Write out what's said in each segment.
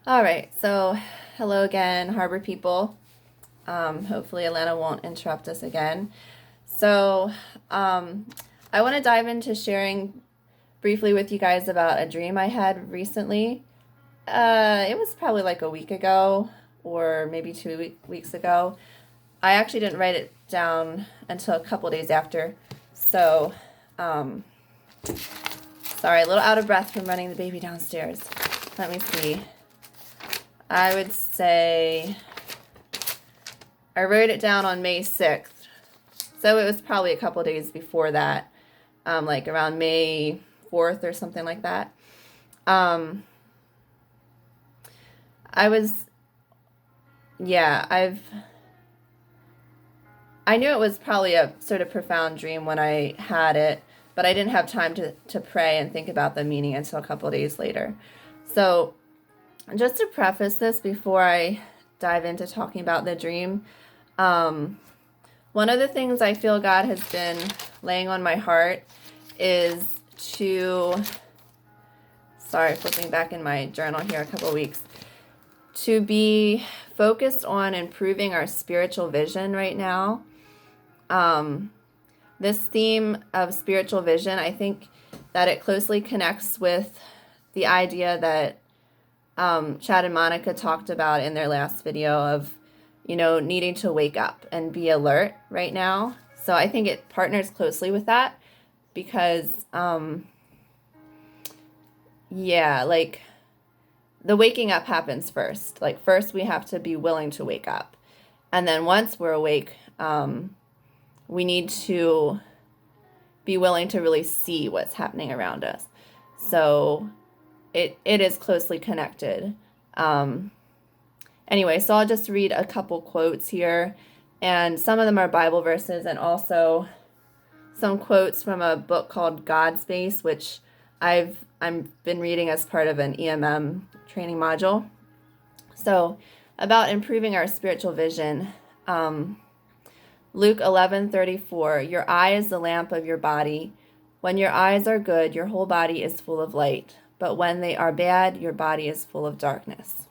All right, so hello again, Harbor people. Hopefully, Atlanta won't interrupt us again. So, um, I want to dive into sharing briefly with you guys about a dream I had recently. It was probably like a week ago, or maybe two weeks ago. I actually didn't write it down until a couple days after. So, um, sorry, a little out of breath from running the baby downstairs. Let me see. I would say I wrote it down on May 6th. So it was probably a couple days before that, like around May 4th or something like that. Um, I was, yeah, I knew it was probably a sort of profound dream when I had it, but I didn't have time to pray and think about the meaning until a couple days later. So, just to preface this before I dive into talking about the dream, um, one of the things I feel God has been laying on my heart is flipping back in my journal here a couple weeks, to be focused on improving our spiritual vision right now. This theme of spiritual vision, I think that it closely connects with the idea that Chad and Monica talked about in their last video of, needing to wake up and be alert right now. So I think it partners closely with that because, like the waking up happens first. Like first we have to be willing to wake up. And then once we're awake, we need to be willing to really see what's happening around us. So it is closely connected. Anyway, so I'll just read a couple quotes here, and some of them are Bible verses and also some quotes from a book called God Space, which I've been reading as part of an EMM training module. So about improving our spiritual vision, Luke 11:34, your eye is the lamp of your body. When your eyes are good, your whole body is full of light. But when they are bad, your body is full of darkness.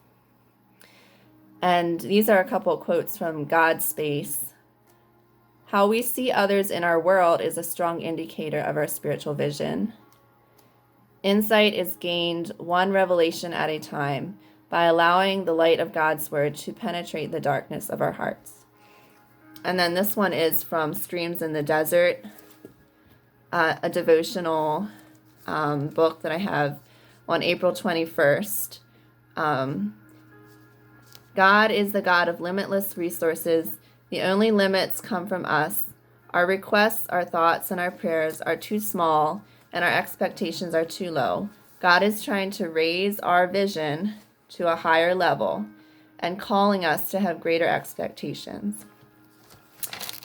And these are a couple of quotes from God's Space. How we see others in our world is a strong indicator of our spiritual vision. Insight is gained one revelation at a time by allowing the light of God's word to penetrate the darkness of our hearts. And then this one is from Streams in the Desert, a devotional book that I have on April 21st. God is the God of limitless resources. The only limits come from us. Our requests, our thoughts, and our prayers are too small, and our expectations are too low. God is trying to raise our vision to a higher level and calling us to have greater expectations.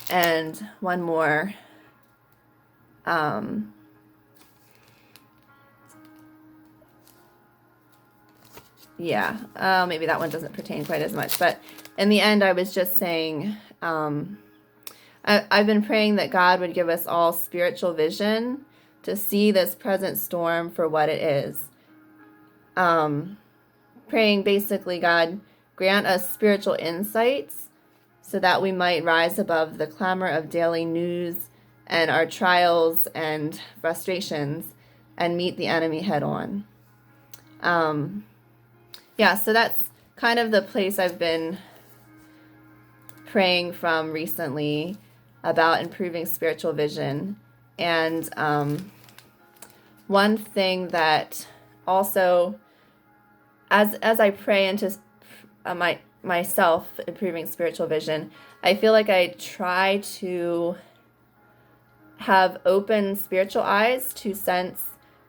And one more. Maybe that one doesn't pertain quite as much. But in the end, I was just saying, I've been praying that God would give us all spiritual vision to see this present storm for what it is. Praying basically, God, grant us spiritual insights so that we might rise above the clamor of daily news and our trials and frustrations and meet the enemy head on. So that's kind of the place I've been praying from recently about improving spiritual vision. And one thing that also, as I pray into myself improving spiritual vision, I feel like I try to have open spiritual eyes to sense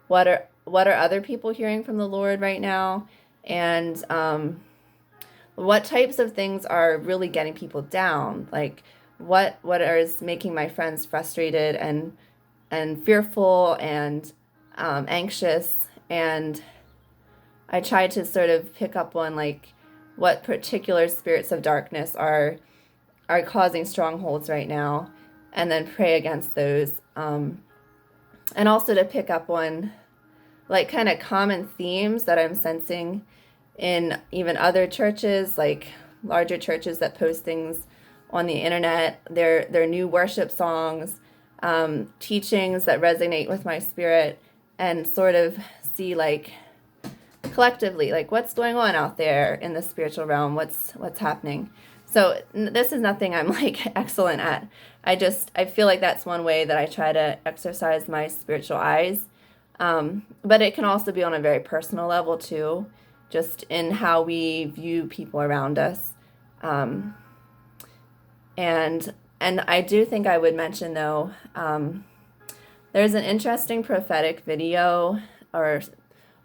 what are other people hearing from the Lord right now, and what types of things are really getting people down, like what is making my friends frustrated and fearful and anxious. And I try to sort of pick up on like what particular spirits of darkness are causing strongholds right now, and then pray against those, and also to pick up on like kind of common themes that I'm sensing in even other churches, like larger churches that post things on the internet, their new worship songs, teachings that resonate with my spirit, and sort of see like collectively like what's going on out there in the spiritual realm, what's happening. So this is nothing I'm like excellent at. I feel like that's one way that I try to exercise my spiritual eyes. But it can also be on a very personal level too, just in how we view people around us. And I do think I would mention though, there's an interesting prophetic video or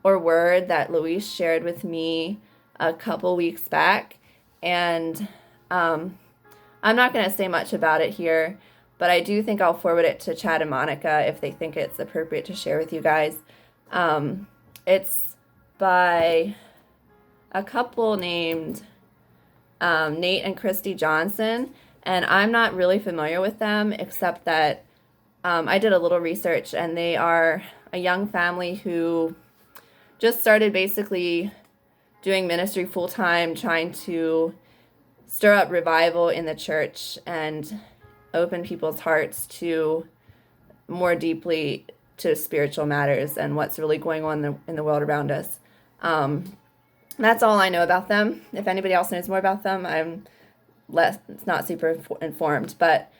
word that Luis shared with me a couple weeks back, and I'm not going to say much about it here, but I do think I'll forward it to Chad and Monica if they think it's appropriate to share with you guys. It's by a couple named Nate and Christy Johnson, and I'm not really familiar with them, except that I did a little research, and they are a young family who just started basically doing ministry full-time, trying to stir up revival in the church and open people's hearts to more deeply to spiritual matters and what's really going on in the world around us. That's all I know about them. If anybody else knows more about them, it's not super informed, but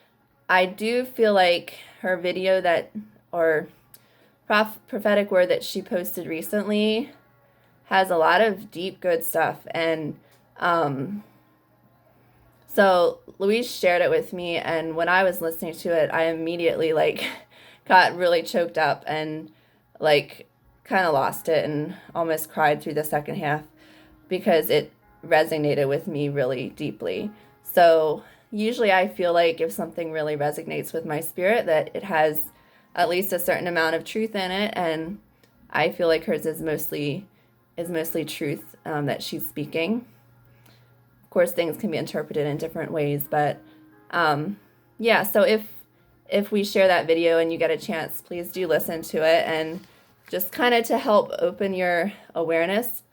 I do feel like her video or prophetic word that she posted recently has a lot of deep, good stuff. And so Louise shared it with me, and when I was listening to it, I immediately got really choked up and kind of lost it and almost cried through the second half because it resonated with me really deeply. So usually I feel like if something really resonates with my spirit, that it has at least a certain amount of truth in it, and I feel like hers is mostly truth that she's speaking. Of course, things can be interpreted in different ways, but yeah. So if we share that video and you get a chance, please do listen to it, and just kind of to help open your awareness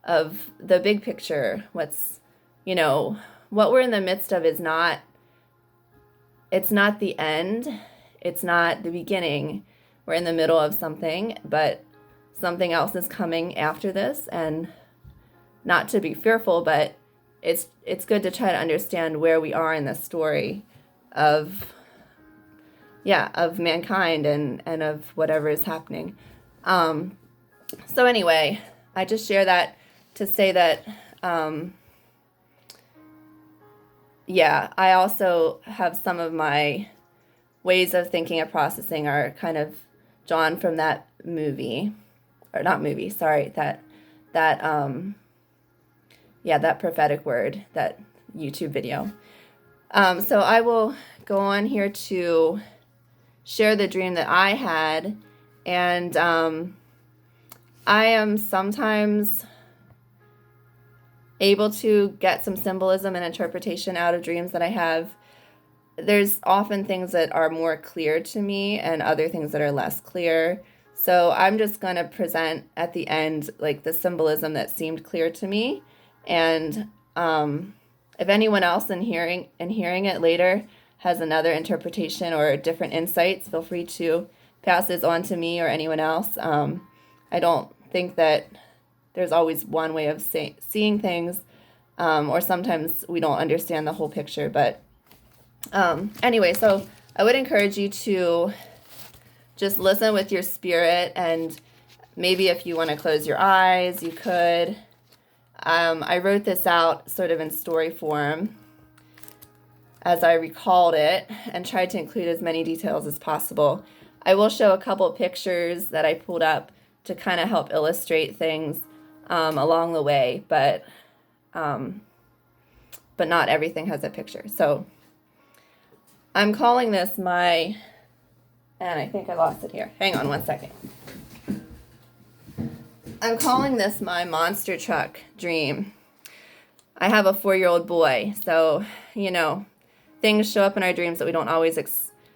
of the big picture. What we're in the midst of it's not the end. It's not the beginning. We're in the middle of something, but something else is coming after this, and not to be fearful, but it's good to try to understand where we are in the story of mankind and of whatever is happening. So anyway, I just share that to say that I also have some of my ways of thinking and processing are kind of drawn from that that prophetic word, that YouTube video. So I will go on here to share the dream that I had, and I am sometimes able to get some symbolism and interpretation out of dreams that I have. There's often things that are more clear to me and other things that are less clear. So I'm just going to present at the end the symbolism that seemed clear to me. And if anyone else in hearing it later has another interpretation or different insights, feel free to pass this on to me or anyone else. I don't think that there's always one way of seeing things, or sometimes we don't understand the whole picture. But anyway, so I would encourage you to just listen with your spirit, and maybe if you want to close your eyes, you could. I wrote this out sort of in story form as I recalled it and tried to include as many details as possible. I will show a couple pictures that I pulled up to kind of help illustrate things along the way, but not everything has a picture. So I'm calling this and I think I lost it here. Hang on one second. I'm calling this my monster truck dream. I have a 4-year-old boy, so, things show up in our dreams that we don't always,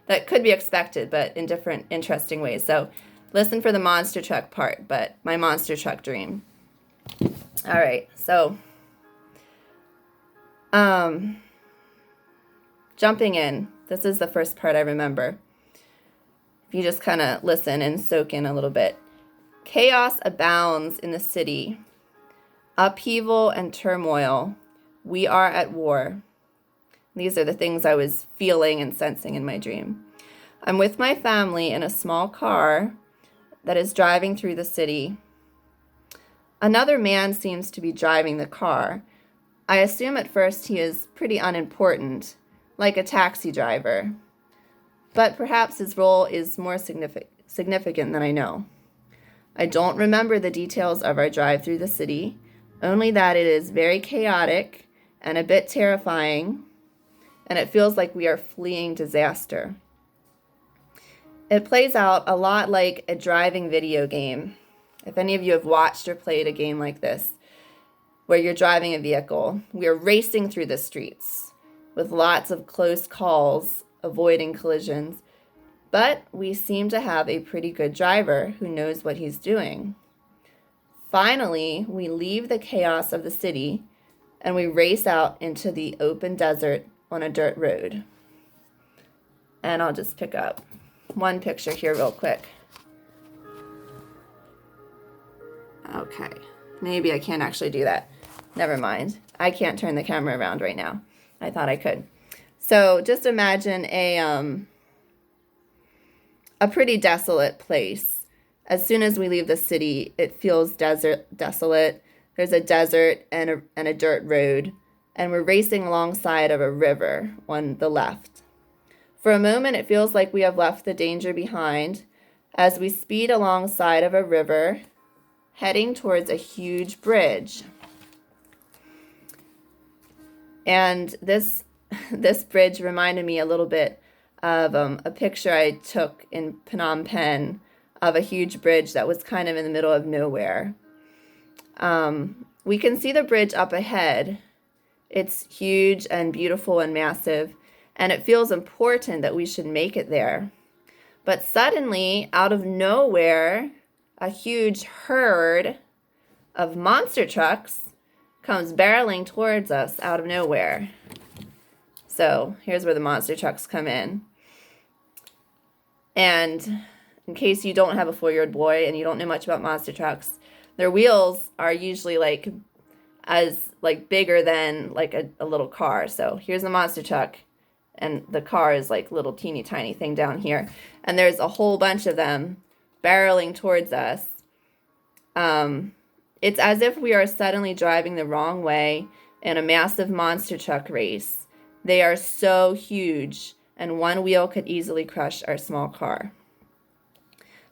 that could be expected, but in different interesting ways. So listen for the monster truck part, but my monster truck dream. All right, so jumping in, this is the first part I remember. If you just kind of listen and soak in a little bit. Chaos abounds in the city. Upheaval and turmoil. We are at war. These are the things I was feeling and sensing in my dream. I'm with my family in a small car that is driving through the city. Another man seems to be driving the car. I assume at first he is pretty unimportant, like a taxi driver. But perhaps his role is more significant than I know. I don't remember the details of our drive through the city, only that it is very chaotic and a bit terrifying, and it feels like we are fleeing disaster. It plays out a lot like a driving video game. If any of you have watched or played a game like this, where you're driving a vehicle, we are racing through the streets with lots of close calls, avoiding collisions, but we seem to have a pretty good driver who knows what he's doing. Finally, we leave the chaos of the city and we race out into the open desert on a dirt road. And I'll just pick up one picture here real quick. Okay, maybe I can't actually do that. Never mind. I can't turn the camera around right now. I thought I could. So just imagine a pretty desolate place. As soon as we leave the city, it feels desolate. There's a desert and a dirt road, and we're racing alongside of a river on the left. For a moment, it feels like we have left the danger behind as we speed alongside of a river, heading towards a huge bridge. And this bridge reminded me a little bit of a picture I took in Phnom Penh of a huge bridge that was kind of in the middle of nowhere. We can see the bridge up ahead. It's huge and beautiful and massive, and it feels important that we should make it there. But suddenly, out of nowhere, a huge herd of monster trucks comes barreling towards us out of nowhere. So here's where the monster trucks come in. And in case you don't have a 4-year-old boy and you don't know much about monster trucks, their wheels are usually bigger than a little car. So here's the monster truck, and the car is like little teeny tiny thing down here. And there's a whole bunch of them barreling towards us. It's as if we are suddenly driving the wrong way in a massive monster truck race. They are so huge, and one wheel could easily crush our small car.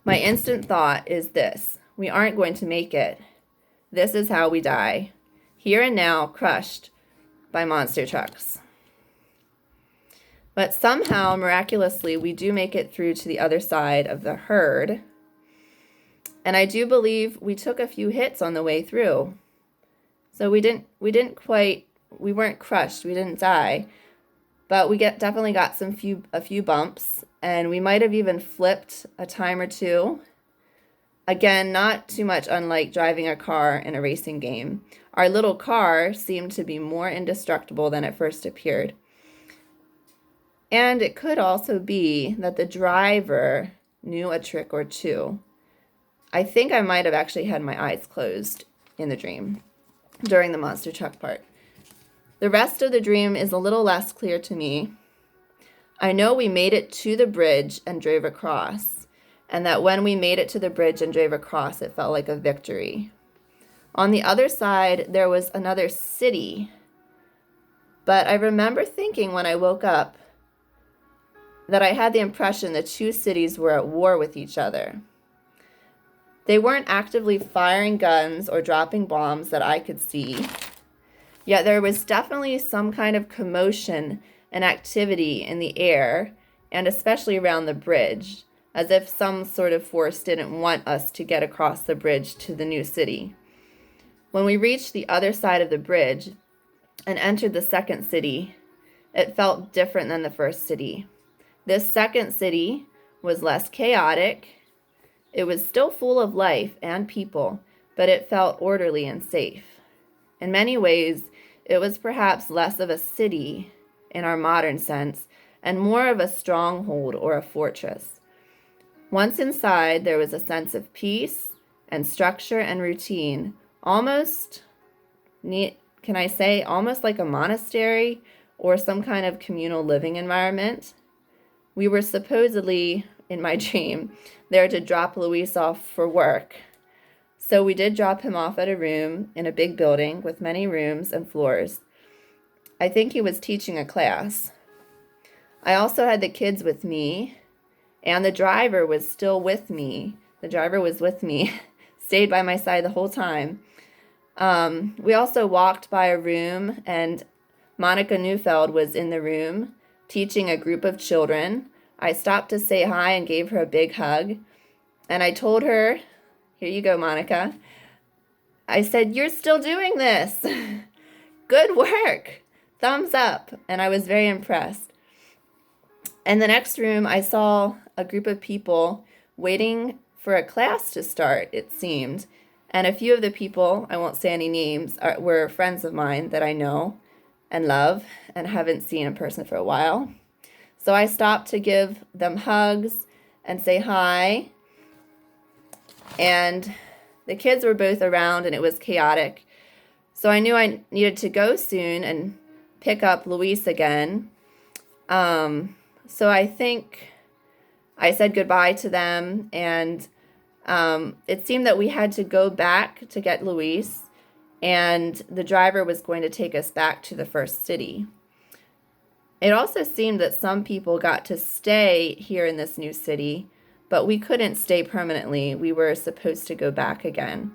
My instant thought is this: we aren't going to make it. This is how we die, here and now, crushed by monster trucks. But somehow, miraculously, we do make it through to the other side of the herd. And I do believe we took a few hits on the way through. So we weren't crushed, we didn't die. But we definitely got a few bumps, and we might have even flipped a time or two. Again, not too much unlike driving a car in a racing game. Our little car seemed to be more indestructible than it first appeared. And it could also be that the driver knew a trick or two. I think I might have actually had my eyes closed in the dream during the monster truck part. The rest of the dream is a little less clear to me. I know we made it to the bridge and drove across, and that when we made it to the bridge and drove across, it felt like a victory. On the other side, there was another city, but I remember thinking when I woke up that I had the impression the two cities were at war with each other. They weren't actively firing guns or dropping bombs that I could see, yet there was definitely some kind of commotion and activity in the air, and especially around the bridge, as if some sort of force didn't want us to get across the bridge to the new city. When we reached the other side of the bridge and entered the second city, it felt different than the first city. This second city was less chaotic. It was still full of life and people, but it felt orderly and safe. In many ways, it was perhaps less of a city in our modern sense and more of a stronghold or a fortress. Once inside, there was a sense of peace and structure and routine, almost, can I say, almost like a monastery or some kind of communal living environment. We were supposedly, in my dream, there to drop Luis off for work. So we did drop him off at a room in a big building with many rooms and floors. I think he was teaching a class. I also had the kids with me, and the driver was still with me. The driver was with me, stayed by my side the whole time. We also walked by a room, and Monica Neufeld was in the room teaching a group of children. I stopped to say hi and gave her a big hug. And I told her, here you go, Monica. I said, you're still doing this. Good work. Thumbs up. And I was very impressed. In the next room, I saw a group of people waiting for a class to start, it seemed. And a few of the people, I won't say any names, were friends of mine that I know and love and haven't seen in person for a while. So I stopped to give them hugs and say hi. And the kids were both around and it was chaotic. So I knew I needed to go soon and pick up Luis again. So I think I said goodbye to them, and it seemed that we had to go back to get Luis, and the driver was going to take us back to the first city. It also seemed that some people got to stay here in this new city, but we couldn't stay permanently. We were supposed to go back again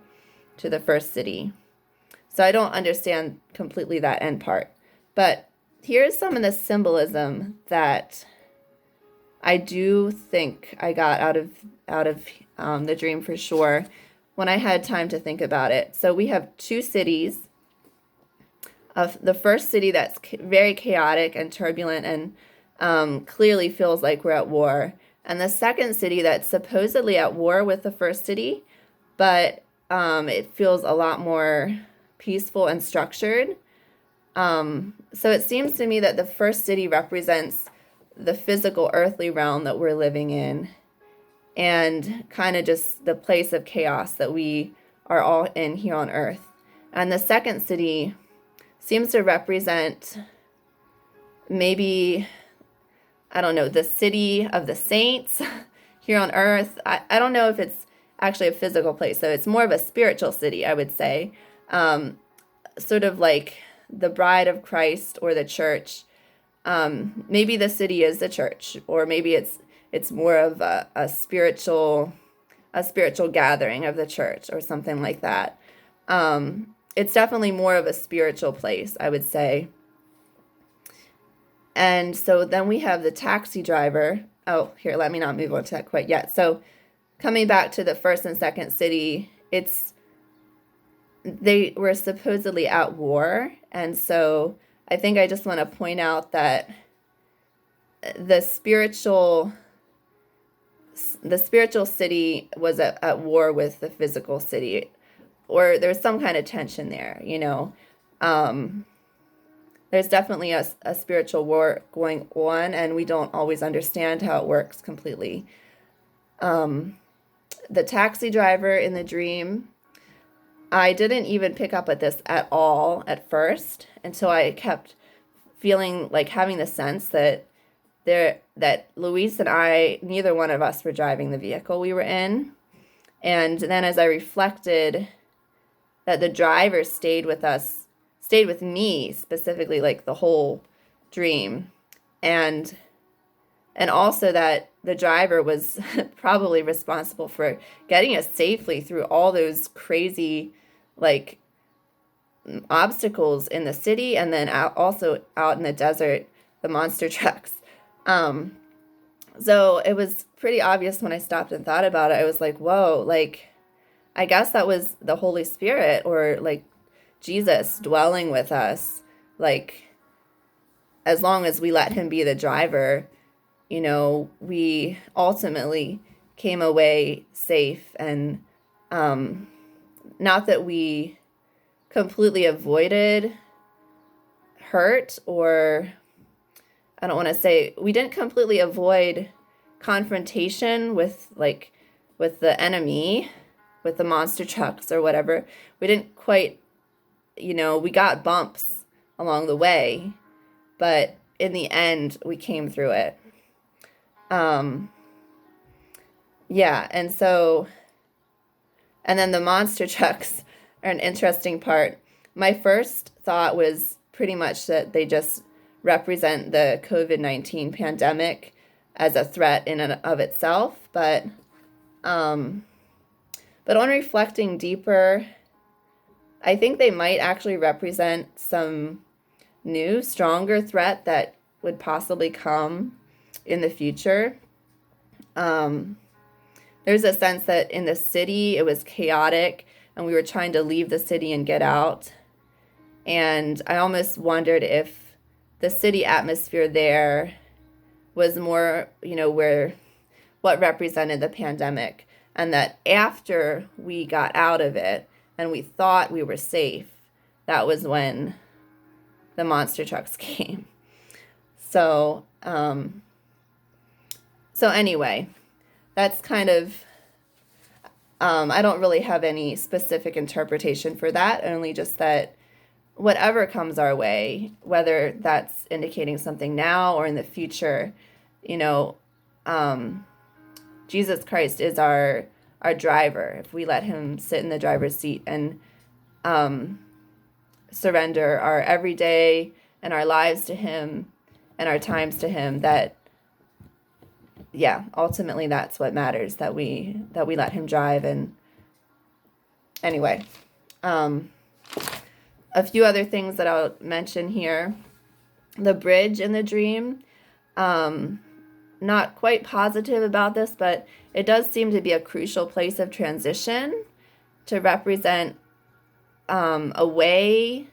to the first city. So I don't understand completely that end part. But here's some of the symbolism that I do think I got out of the dream for sure when I had time to think about it. So we have two cities. Of the first city that's very chaotic and turbulent and clearly feels like we're at war. And the second city that's supposedly at war with the first city, but it feels a lot more peaceful and structured. So it seems to me that the first city represents the physical earthly realm that we're living in, and kind of just the place of chaos that we are all in here on earth. And the second city seems to represent maybe, I don't know, the city of the saints here on earth. I don't know if it's actually a physical place, so it's more of a spiritual city, I would say. Sort of like the bride of Christ or the church. Maybe the city is the church, or maybe it's more of a spiritual gathering of the church or something like that. It's definitely more of a spiritual place, I would say. And so then we have the taxi driver. Oh, here, let me not move on to that quite yet. So coming back to the first and second city, they were supposedly at war. And so I think I just want to point out that the spiritual city was at war with the physical city, or there's some kind of tension there, you know. There's definitely a spiritual war going on, and we don't always understand how it works completely. The taxi driver in the dream, I didn't even pick up at this at all at first until I kept feeling like having the sense that Luis and I, neither one of us were driving the vehicle we were in. And then as I reflected that the driver stayed with me specifically, like the whole dream, and also that the driver was probably responsible for getting us safely through all those crazy like obstacles in the city, and then also out in the desert, the monster trucks. So it was pretty obvious when I stopped and thought about it. I was like, whoa, like I guess that was the Holy Spirit, or like Jesus dwelling with us. Like, as long as we let him be the driver, you know, we ultimately came away safe. And not that we completely avoided hurt, or I don't want to say, we didn't completely avoid confrontation with the enemy, with the monster trucks or whatever. We didn't quite, we got bumps along the way, but in the end, we came through it. Yeah, and then the monster trucks are an interesting part. My first thought was pretty much that they just represent the COVID-19 pandemic as a threat in and of itself, but on reflecting deeper, I think they might actually represent some new, stronger threat that would possibly come in the future. There's a sense that in the city it was chaotic and we were trying to leave the city and get out. And I almost wondered if the city atmosphere there was more, what represented the pandemic, and that after we got out of it and we thought we were safe, that was when the monster trucks came. So anyway, that's kind of, I don't really have any specific interpretation for that, only just that whatever comes our way, whether that's indicating something now or in the future, Jesus Christ is our driver. If we let him sit in the driver's seat and surrender our everyday and our lives to him and our times to him, that ultimately that's what matters, that we let him drive. And anyway, a few other things that I'll mention here. The bridge in the dream, not quite positive about this, but it does seem to be a crucial place of transition, to represent a way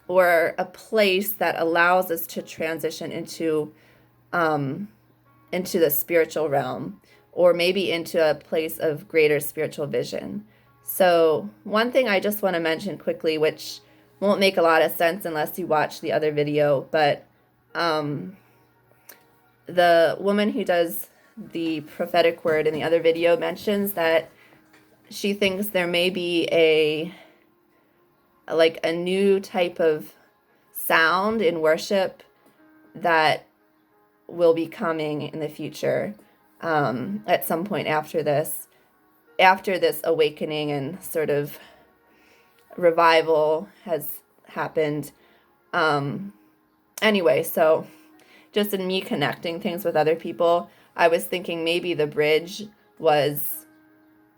or a place that allows us to transition into the spiritual realm, or maybe into a place of greater spiritual vision. So one thing I just want to mention quickly, which won't make a lot of sense unless you watch the other video, but the woman who does the prophetic word in the other video mentions that she thinks there may be a new type of sound in worship that will be coming in the future, at some point after this awakening and sort of revival has happened. Anyway, so just in me connecting things with other people, I was thinking maybe the bridge was,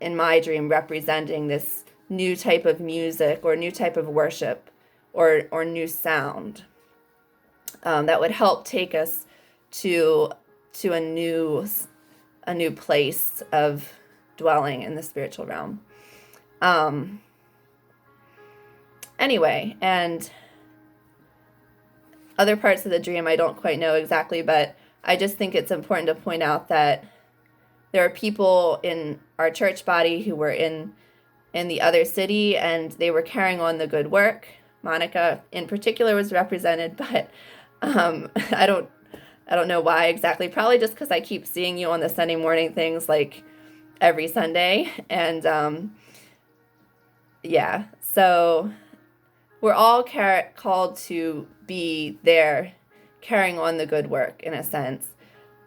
in my dream, representing this new type of music or new type of worship or new sound that would help take us to a new place of dwelling in the spiritual realm. Anyway, and other parts of the dream I don't quite know exactly, but I just think it's important to point out that there are people in our church body who were in the other city, and they were carrying on the good work. Monica in particular was represented, but I don't know why exactly. Probably just because I keep seeing you on the Sunday morning things like every Sunday. And so we're all called to be there carrying on the good work in a sense.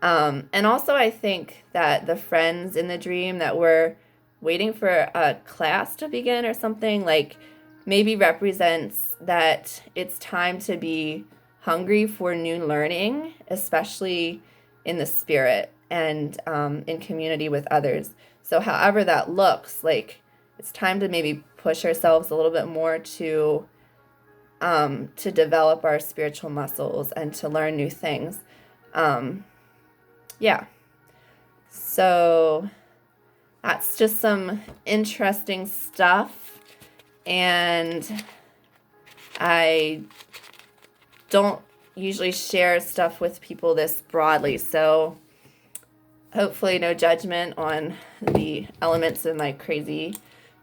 And also I think that the friends in the dream that were waiting for a class to begin or something, maybe represents that it's time to be hungry for new learning, especially in the spirit and in community with others. So however that looks, it's time to maybe push ourselves a little bit more to develop our spiritual muscles and to learn new things. So that's just some interesting stuff, and I don't usually share stuff with people this broadly, so hopefully no judgment on the elements of my crazy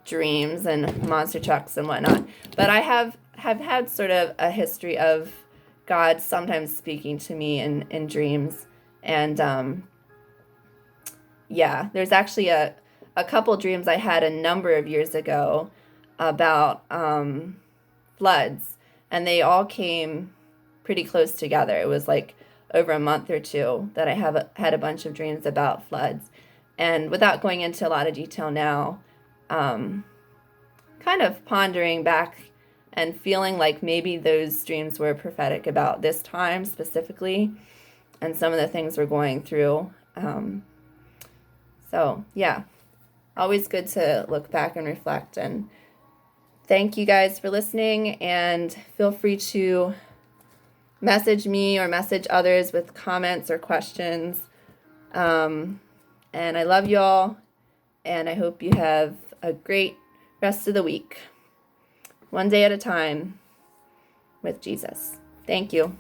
dreams and monster trucks and whatnot. But I have had sort of a history of God sometimes speaking to me in dreams. And yeah, there's actually a couple dreams I had a number of years ago about floods, and they all came pretty close together. It was like over a month or two that I had a bunch of dreams about floods. And without going into a lot of detail now, kind of pondering back and feeling like maybe those dreams were prophetic about this time specifically and some of the things we're going through. So yeah, always good to look back and reflect. And thank you guys for listening, and feel free to message me or message others with comments or questions. And I love you all, and I hope you have a great rest of the week. One day at a time with Jesus. Thank you.